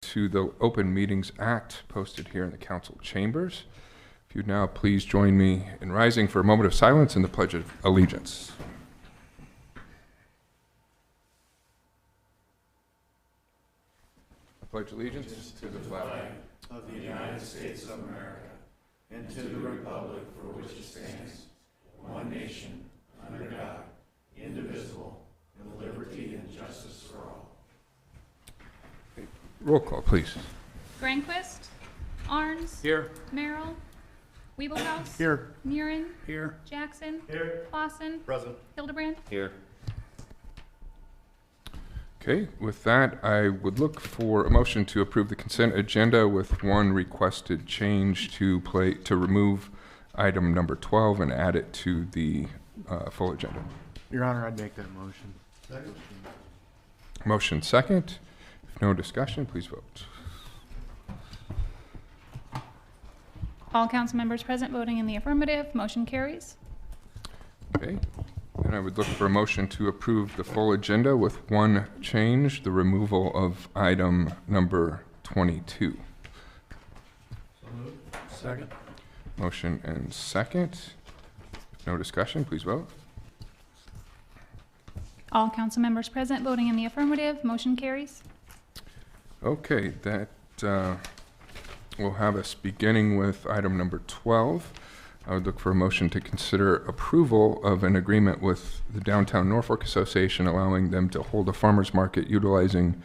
to the Open Meetings Act posted here in the council chambers. If you'd now please join me in rising for a moment of silence and the Pledge of Allegiance. I pledge allegiance to the flag of the United States of America and to the republic for which it stands, one nation, under God, indivisible, with liberty and justice for all. Roll call, please. Granquist, Arns, Here. Merrill, Weebelhaus, Here. Murin, Here. Jackson, Here. Clausen, Present. Hildebrand. Here. Okay, with that, I would look for a motion to approve the consent agenda with one requested change to remove item number 12 and add it to the full agenda. Your Honor, I'd make that motion. Second. Motion second. If no discussion, please vote. All council members present voting in the affirmative. Motion carries. Okay, and I would look for a motion to approve the full agenda with one change, the removal of item number 22. So moved. Second. Motion and second. If no discussion, please vote. All council members present voting in the affirmative. Motion carries. Okay, that will have us beginning with item number 12. I would look for a motion to consider approval of an agreement with the Downtown Norfolk Association allowing them to hold a farmer's market utilizing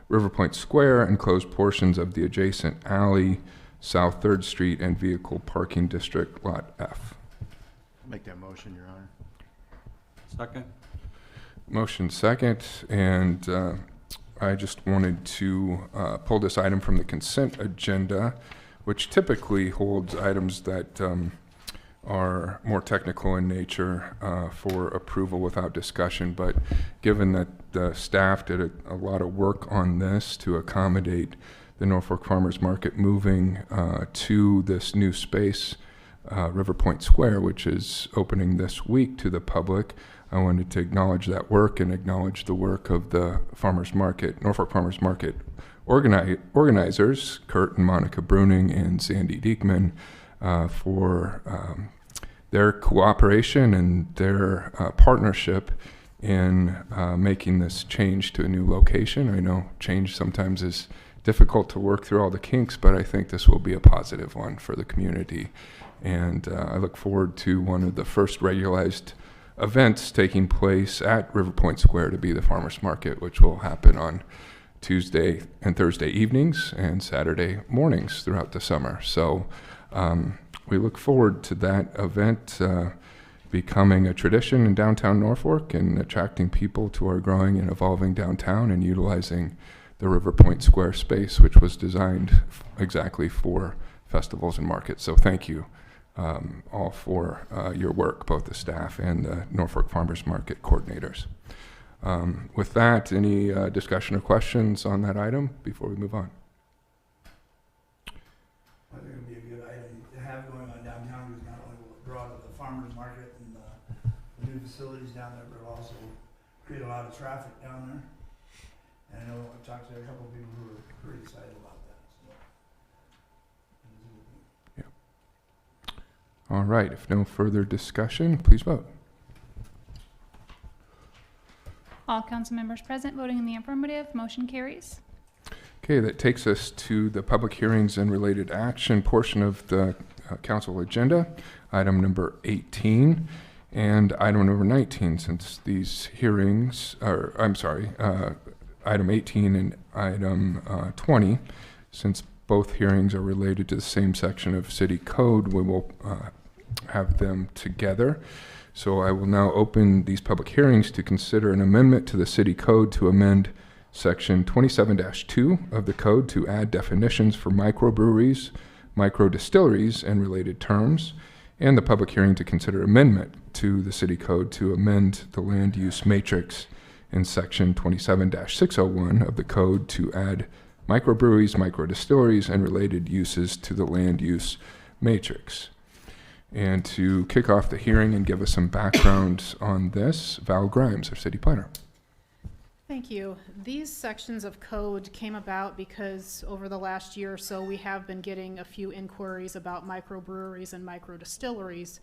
River Point Square and closed portions of the adjacent alley, South 3rd Street, and Vehicle Parking District, Lot F. Make that motion, Your Honor. Second. Motion second, and I just wanted to pull this item from the consent agenda, which typically holds items that are more technical in nature for approval without discussion. But given that the staff did a lot of work on this to accommodate the Norfolk Farmers Market moving to this new space, River Point Square, which is opening this week to the public, I wanted to acknowledge that work and acknowledge the work of the Farmers Market, Norfolk Farmers Market organizers, Kurt and Monica Bruning and Sandy Diekman, for their cooperation and their partnership in making this change to a new location. I know change sometimes is difficult to work through all the kinks, but I think this will be a positive one for the community. And I look forward to one of the first regularized events taking place at River Point Square to be the farmers market, which will happen on Tuesday and Thursday evenings and Saturday mornings throughout the summer. So we look forward to that event becoming a tradition in downtown Norfolk and attracting people to our growing and evolving downtown and utilizing the River Point Square space, which was designed exactly for festivals and markets. So thank you all for your work, both the staff and the Norfolk Farmers Market coordinators. With that, any discussion or questions on that item before we move on? I think it'd be a good item to have going on downtown, because not only will it draw to the farmers market and the new facilities down there, but it'll also create a lot of traffic down there. And I know I've talked to a couple of people who are pretty excited about that. So. All right, if no further discussion, please vote. All council members present voting in the affirmative. Motion carries. Okay, that takes us to the public hearings and related action portion of the council agenda, item number 18 and item number 19, since these hearings, or I'm sorry, item 18 and item 20, since both hearings are related to the same section of city code, we will have them together. So I will now open these public hearings to consider an amendment to the city code to amend section 27-2 of the code to add definitions for microbreweries, microdistilleries, and related terms, and the public hearing to consider amendment to the city code to amend the land use matrix in section 27-601 of the code to add microbreweries, microdistilleries, and related uses to the land use matrix. And to kick off the hearing and give us some background on this, Val Grimes, our city planner. Thank you. These sections of code came about because over the last year or so, we have been getting a few inquiries about microbreweries and microdistilleries.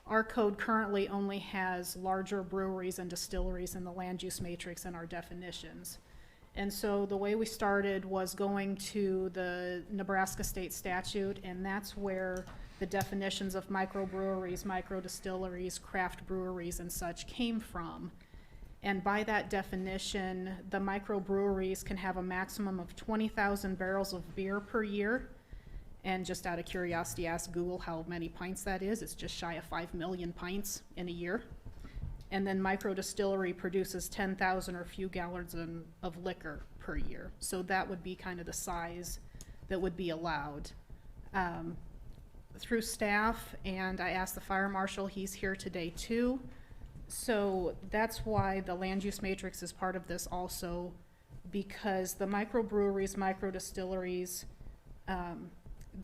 Our code currently only has larger breweries and distilleries in the land use matrix and our definitions. And so the way we started was going to the Nebraska state statute, and that's where the definitions of microbreweries, microdistilleries, craft breweries, and such came from. And by that definition, the microbreweries can have a maximum of 20,000 barrels of beer per year. And just out of curiosity, ask Google how many pints that is. It's just shy of 5 million pints in a year. And then microdistillery produces 10,000 or few gallons of liquor per year. So that would be kind of the size that would be allowed. Through staff, and I asked the fire marshal, he's here today too. So that's why the land use matrix is part of this also, because the microbreweries, microdistilleries,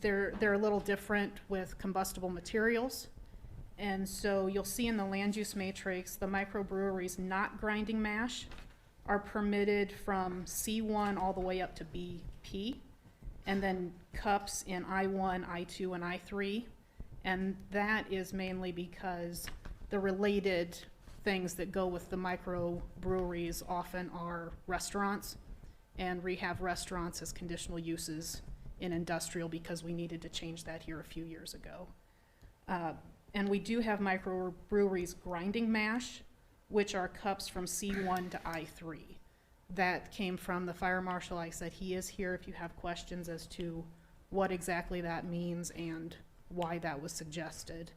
they're a little different with combustible materials. And so you'll see in the land use matrix, the microbreweries not grinding mash are permitted from C1 all the way up to BP, and then cups in I1, I2, and I3. And that is mainly because the related things that go with the microbreweries often are restaurants, and we have restaurants as conditional uses in industrial because we needed to change that here a few years ago. And we do have microbreweries grinding mash, which are cups from C1 to I3. That came from the fire marshal. I said he is here if you have questions as to what exactly that means and why that was suggested.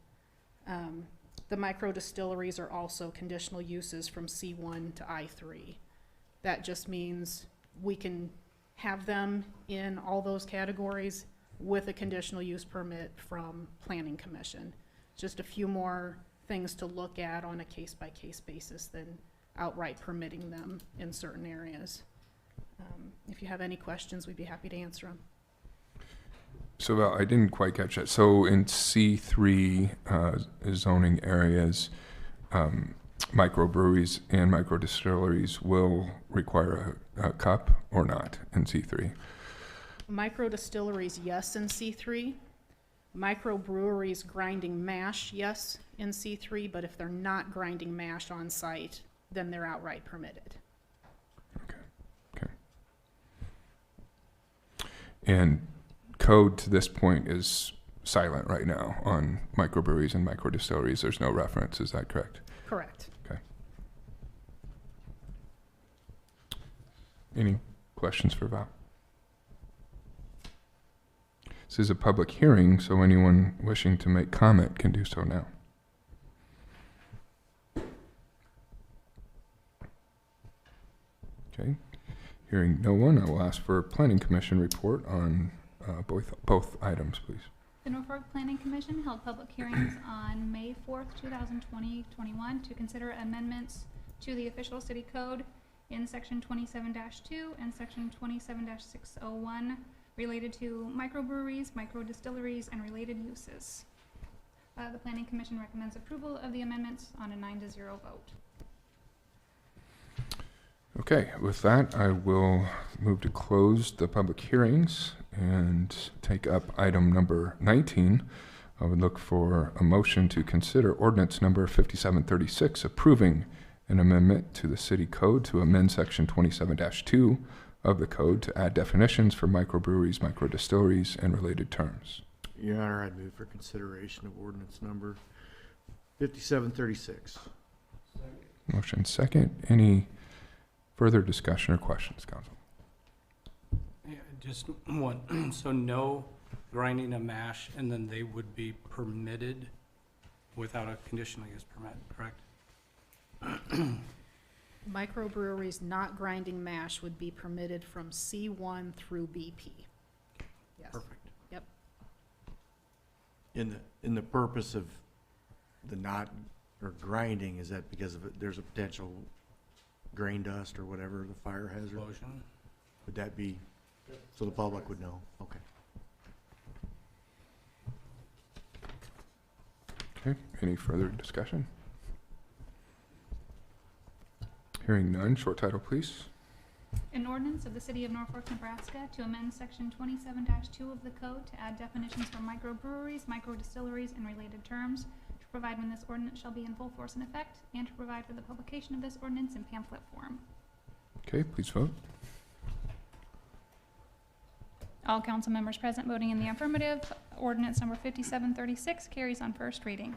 The microdistilleries are also conditional uses from C1 to I3. That just means we can have them in all those categories with a conditional use permit from Planning Commission. Just a few more things to look at on a case-by-case basis than outright permitting them in certain areas. If you have any questions, we'd be happy to answer them. So Val, I didn't quite catch that. So in C3 zoning areas, microbreweries and microdistilleries will require a cup or not in C3? Microdistilleries, yes, in C3. Microbreweries grinding mash, yes, in C3, but if they're not grinding mash on site, then they're outright permitted. Okay. And code to this point is silent right now on microbreweries and microdistilleries. There's no reference, is that correct? Correct. Okay. Any questions for Val? This is a public hearing, so anyone wishing to make comment can do so now. Okay. Hearing no one, I will ask for a Planning Commission report on both items, please. The Norfolk Planning Commission held public hearings on May 4th, 2020-21 to consider amendments to the official city code in section 27-2 and section 27-601 related to microbreweries, microdistilleries, and related uses. The Planning Commission recommends approval of the amendments on a 9-0 vote. Okay, with that, I will move to close the public hearings and take up item number 19. I would look for a motion to consider ordinance number 5736, approving an amendment to the city code to amend section 27-2 of the code to add definitions for microbreweries, microdistilleries, and related terms. Your Honor, I'd move for consideration of ordinance number 5736. Motion second. Any further discussion or questions, Council? Yeah, just one. So no grinding a mash, and then they would be permitted without a conditional use permit, correct? Microbreweries not grinding mash would be permitted from C1 through BP. Yes. Perfect. Yep. In the purpose of the not or grinding, is that because of there's a potential grain dust or whatever, the fire hazard? Explosion. Would that be, so the public would know? Okay. Okay, any further discussion? Hearing none, short title, please. An ordinance of the City of Norfolk, Nebraska to amend Section 27-2 of the code to add definitions for microbreweries, microdistilleries, and related terms, to provide when this ordinance shall be in full force and effect, and to provide for the publication of this ordinance in pamphlet form. Okay, please vote. All council members present voting in the affirmative. Ordinance number 5736 carries on first reading.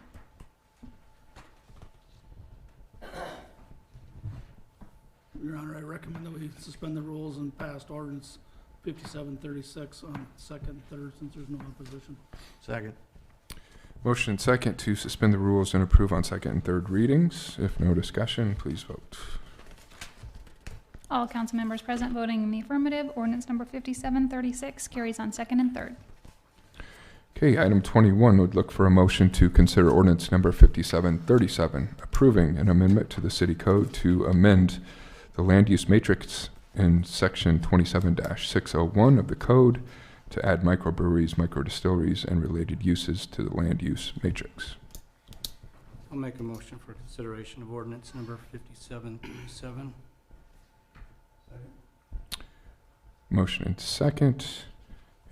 Your Honor, I recommend that we suspend the rules and pass ordinance 5736 on second and third, since there's no opposition. Second. Motion and second to suspend the rules and approve on second and third readings. If no discussion, please vote. All council members present voting in the affirmative. Ordinance number 5736 carries on second and third. Okay, item 21 would look for a motion to consider ordinance number 5737, approving an amendment to the city code to amend the land use matrix in section 27-601 of the code to add microbreweries, microdistilleries, and related uses to the land use matrix. I'll make a motion for consideration of ordinance number 5737. Motion and second.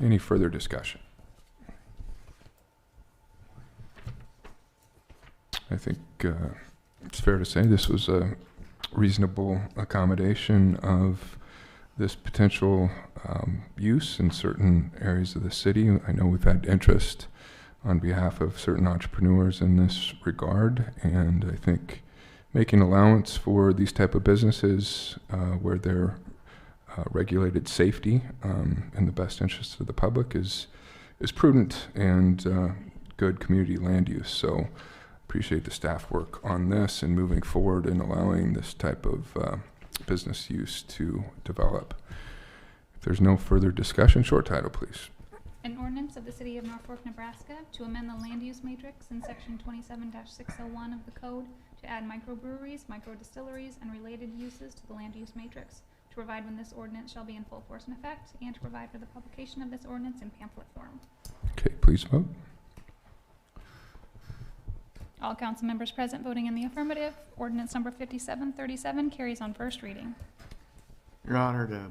Any further discussion? I think it's fair to say this was a reasonable accommodation of this potential use in certain areas of the city. I know we've had interest on behalf of certain entrepreneurs in this regard, and I think making allowance for these type of businesses where they're regulated safety in the best interest of the public is prudent and good community land use. So appreciate the staff work on this and moving forward and allowing this type of business use to develop. If there's no further discussion, short title, please. An ordinance of the City of Norfolk, Nebraska to amend the land use matrix in section 27-601 of the code to add microbreweries, microdistilleries, and related uses to the land use matrix, to provide when this ordinance shall be in full force and effect, and to provide for the publication of this ordinance in pamphlet form. Okay, please vote. All council members present voting in the affirmative. Ordinance number 5737 carries on first reading. Your Honor, to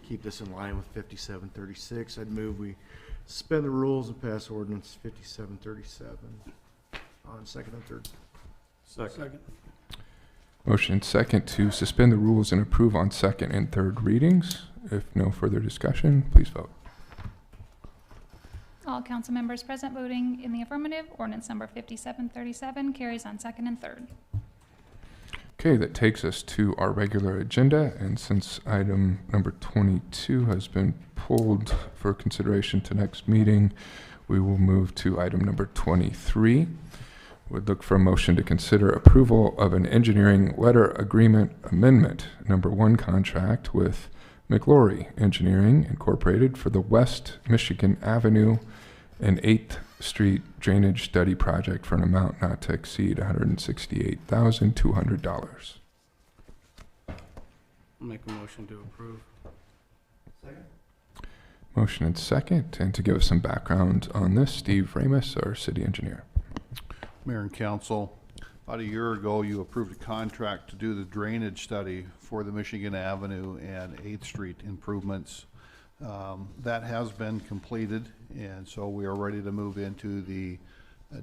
keep this in line with 5736, I'd move we suspend the rules and pass ordinance 5737 on second and third. Second. Motion second to suspend the rules and approve on second and third readings. If no further discussion, please vote. All council members present voting in the affirmative. Ordinance number 5737 carries on second and third. Okay, that takes us to our regular agenda, and since item number 22 has been pulled for consideration to next meeting, we will move to item number 23. Would look for a motion to consider approval of an engineering letter agreement amendment, number 1 contract with McLaury Engineering Incorporated for the West Michigan Avenue and 8th Street Drainage Study Project for an amount not to exceed $168,200. I'll make a motion to approve. Second? Motion and second, and to give us some background on this, Steve Ramus, our city engineer. Mayor and Council, about a year ago, you approved a contract to do the drainage study for the Michigan Avenue and 8th Street improvements. That has been completed, and so we are ready to move into the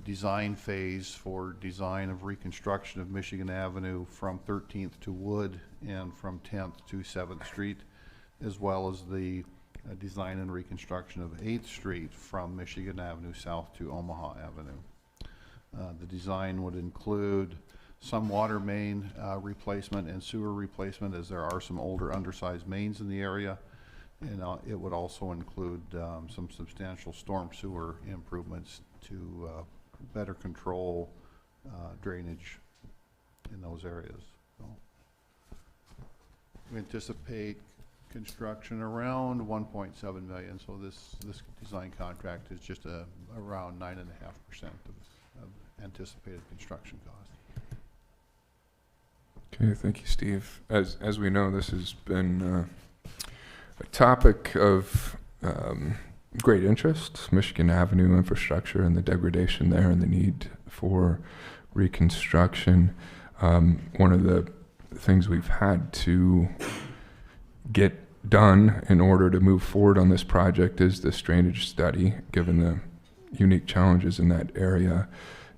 design phase for design of reconstruction of Michigan Avenue from 13th to Wood and from 10th to 7th Street, as well as the design and reconstruction of 8th Street from Michigan Avenue south to Omaha Avenue. The design would include some water main replacement and sewer replacement, as there are some older undersized mains in the area. And it would also include some substantial storm sewer improvements to better control drainage in those areas. So we anticipate construction around 1.7 million. So this design contract is just around 9.5% of anticipated construction cost. Okay, thank you, Steve. As we know, this has been a topic of great interest, Michigan Avenue infrastructure and the degradation there and the need for reconstruction. One of the things we've had to get done in order to move forward on this project is this drainage study, given the unique challenges in that area.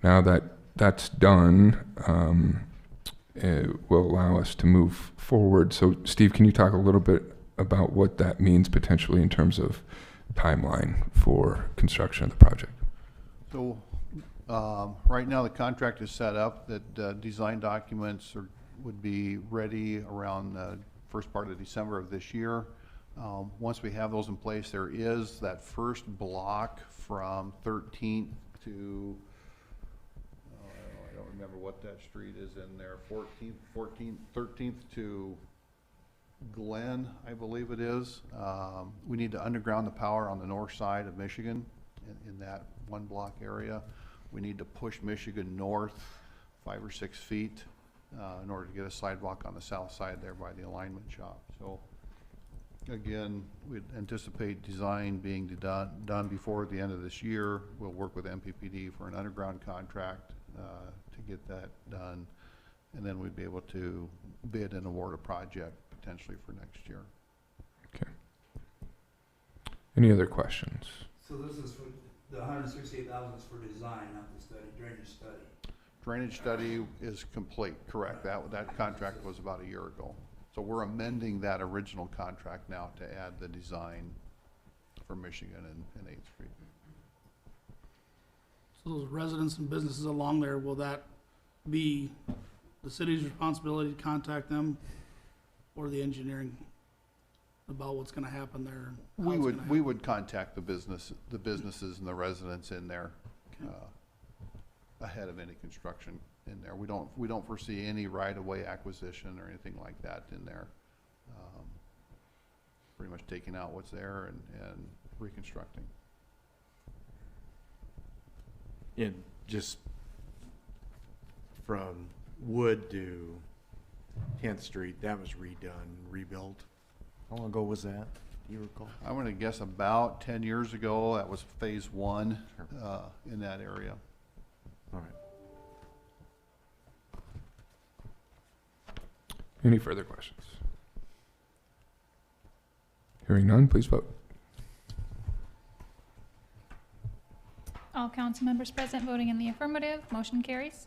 Now that that's done, it will allow us to move forward. So, Steve, can you talk a little bit about what that means potentially in terms of timeline for construction of the project? So, right now the contract is set up that design documents would be ready around the first part of December of this year. Once we have those in place, there is that first block from 13th to, I don't remember what that street is in there, 13th to Glen, I believe it is. We need to underground the power on the north side of Michigan in that one block area. We need to push Michigan north 5 or 6 feet in order to get a sidewalk on the south side there by the alignment shop. So again, we anticipate design being done before the end of this year. We'll work with MPPD for an underground contract to get that done, and then we'd be able to bid and award a project potentially for next year. Okay. Any other questions? So this is for, the 168,000 is for design, not the study, drainage study. Drainage study is complete, correct. That contract was about a year ago. So we're amending that original contract now to add the design for Michigan and 8th Street. So those residents and businesses along there, will that be the city's responsibility to contact them or the engineering about what's gonna happen there? And how We it's would, gonna we happen? would contact the businesses and the residents in there ahead of any construction in there. We don't foresee any right-of-way acquisition or anything like that in there. Pretty much taking out what's there and reconstructing. And just from Wood to 10th Street, that was redone, rebuilt. How long ago was that? Do you recall? I'm gonna guess about 10 years ago, that was phase 1 in that area. All right. Any further questions? Hearing none, please vote. All council members present voting in the affirmative, motion carries.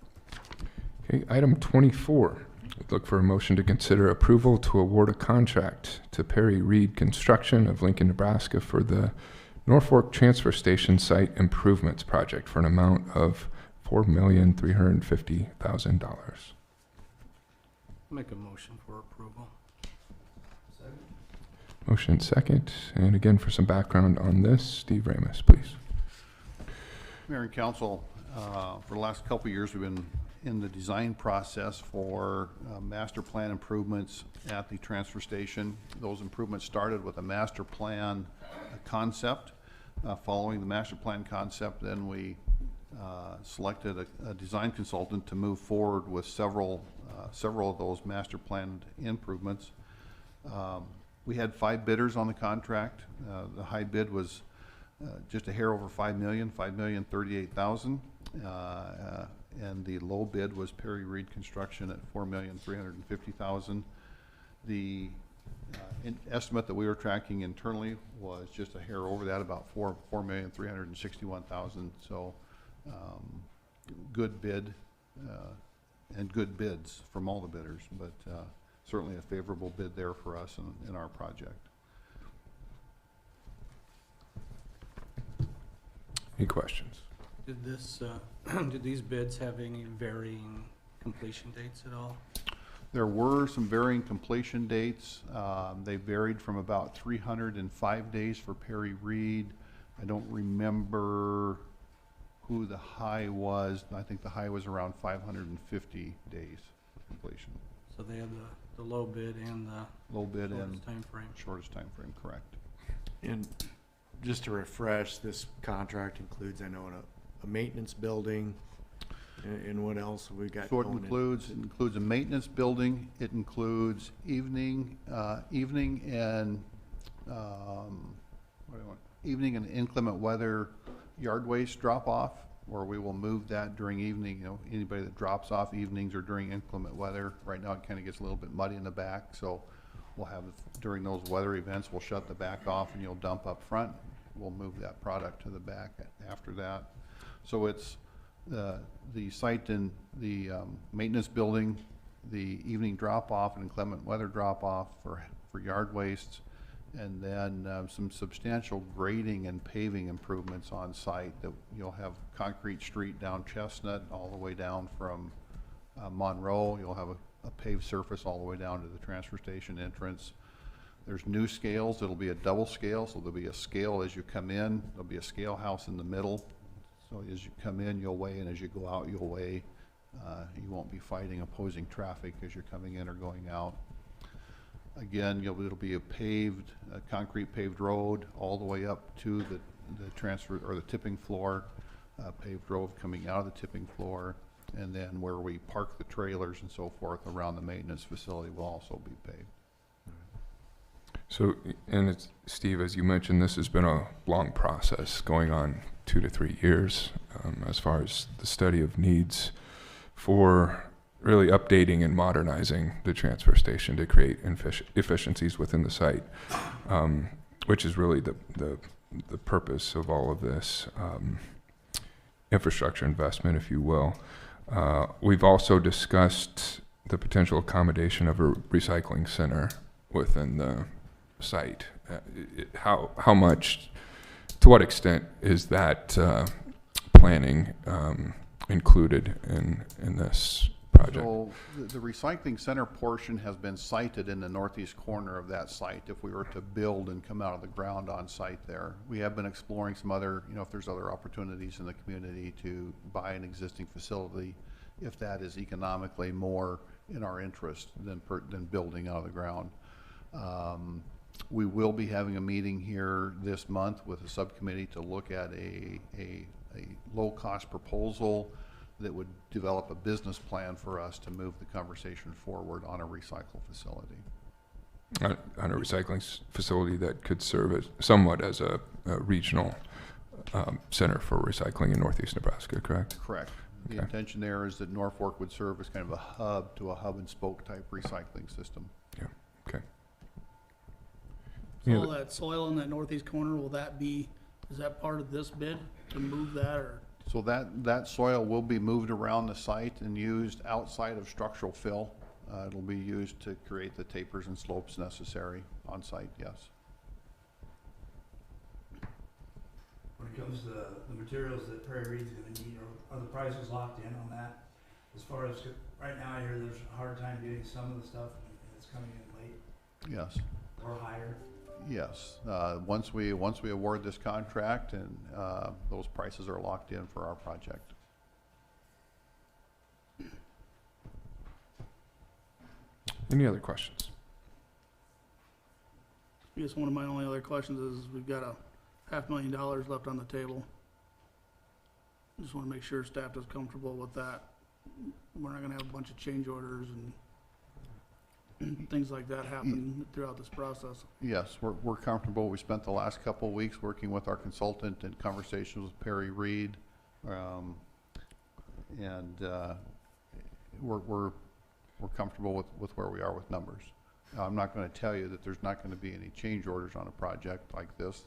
Okay, item 24. Look for a motion to consider approval to award a contract to Perry Reed Construction of Lincoln, Nebraska for the Norfolk Transfer Station Site Improvements Project for an amount of $4,350,000. Make a motion for approval. Second? Motion second. And again, for some background on this, Steve Ramus, please. Mayor and Council, for the last couple of years, we've been in the design process for master plan improvements at the transfer station. Those improvements started with a master plan concept. Following the master plan concept, then we selected a design consultant to move forward with several of those master planned improvements. We had 5 bidders on the contract. The high bid was just a hair over $5 million, $5,038,000. And the low bid was Perry Reed Construction at $4,350,000. The estimate that we were tracking internally was just a hair over that, about $4,361,000. So good bid and good bids from all the bidders, but certainly a favorable bid there for us in our project. Any questions? Did this, did these bids have any varying completion dates at all? There were some varying completion dates. They varied from about 305 days for Perry Reed. I don't remember who the high was. I think the high was around 550 days for completion. So they have the low bid and the Low bid and shortest time frame. shortest time frame, correct. And just to refresh, this contract includes, I know, a maintenance building, and what else have we got So it going in? includes a maintenance building. It includes evening and evening and inclement weather yard waste drop off or we will move that during evening, anybody that drops off evenings or during inclement weather. Right now, it kind of gets a little bit muddy in the back, so we'll have, during those weather events, we'll shut the back off and you'll dump up front. We'll move that product to the back after that. So it's the site in the maintenance building, the evening drop-off and inclement weather drop-off for yard wastes, and then some substantial grading and paving improvements on site. That you'll have concrete street down Chestnut all the way down from Monroe. You'll have a paved surface all the way down to the transfer station entrance. There's new scales. It'll be a double scale, so there'll be a scale as you come in. There'll be a scale house in the middle. So as you come in, you'll weigh, and as you go out, you'll weigh. You won't be fighting opposing traffic as you're coming in or going out. Again, it'll be a concrete paved road all the way up to the transfer or the tipping floor, paved road coming out of the tipping floor, and then where we park the trailers and so forth around the maintenance facility will also be paved. So, and it's, Steve, as you mentioned, this has been a long process going on 2 to 3 years as far as the study of needs for really updating and modernizing the transfer station to create efficiencies within the site, which is really the purpose of all of this infrastructure investment, if you will. We've also discussed the potential accommodation of a recycling center within the site. How much, to what extent is that planning included in this project? So the recycling center portion has been sited in the northeast corner of that site. If we were to build and come out of the ground on site there, we have been exploring some other, if there's other opportunities in the community to buy an existing facility, if that is economically more in our interest than building out of the ground. We will be having a meeting here this month with a subcommittee to look at a low-cost proposal that would develop a business plan for us to move the conversation forward on a recycle facility. On a recycling facility that could serve as somewhat as a regional center for recycling in northeast Nebraska, correct? Correct. The Okay. intention there is that Norfolk would serve as kind of a hub and spoke type recycling system. Yeah, okay. So Yeah, all that soil in that northeast corner, is that part of this bid to move that, or? So that soil will be moved around the site and used outside of structural fill. It'll be used to create the tapers and slopes necessary on site, yes. When it comes to the materials that Prairie Reed's gonna need, are the prices locked in on that? As far as, right now I hear there's a hard time getting some of the stuff and it's coming in late Yes. or higher. Yes, once we award this contract, and those prices are locked in for our project. Any other questions? I guess one of my only other questions is, we've got $500,000 left on the table. Just wanna make sure staff is comfortable with that. We're not gonna have a bunch of change orders and things like that happen throughout this process. Yes, we're comfortable. We spent the last couple of weeks working with our consultant and conversations with Perry Reed. We're comfortable with where we are with numbers. Now, I'm not going to tell you that there's not going to be any change orders on a project like this.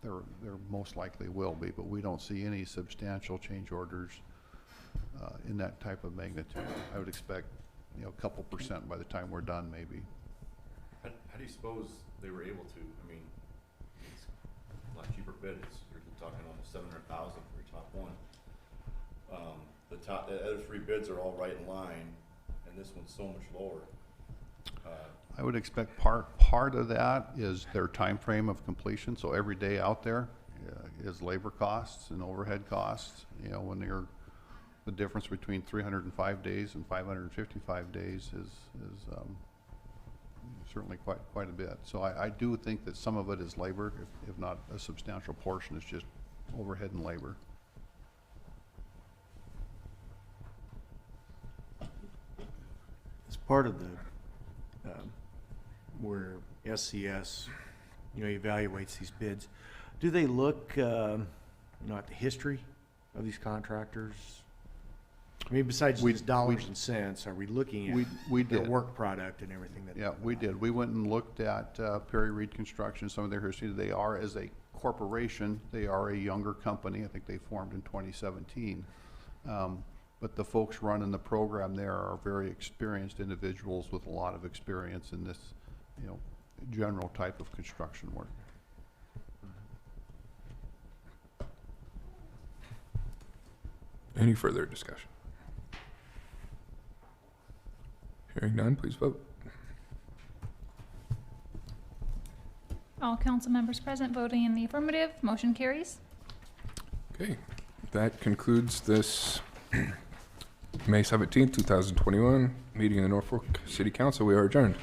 There most likely will be, but we don't see any substantial change orders in that type of magnitude. I would expect, a couple % by the time we're done, maybe. How do you suppose they were able to? I mean, it's a lot cheaper bid. You're talking almost 700,000 for your top one. The other 3 bids are all right in line, and this one's so much lower. I would expect part of that is their time frame of completion. So every day out there is labor costs and overhead costs. When the difference between 305 days and 555 days is certainly quite a bit. So I do think that some of it is labor, if not a substantial portion is just overhead and labor. As part of the, where SCS, evaluates these bids, do they look, at the history of these contractors? I mean, besides We- just dollars and cents, are we looking We at their did. work product and everything that? Yeah, we did. We went and looked at Perry Reed Construction, some of their history. They are, as a corporation, they are a younger company. I think they formed in 2017. But the folks running the program there are very experienced individuals with a lot of experience in this, general type of construction work. Any further discussion? Hearing none, please vote. All council members present voting in the affirmative, motion carries. Okay, that concludes this May 17th, 2021 meeting of the Norfolk City Council. We are adjourned.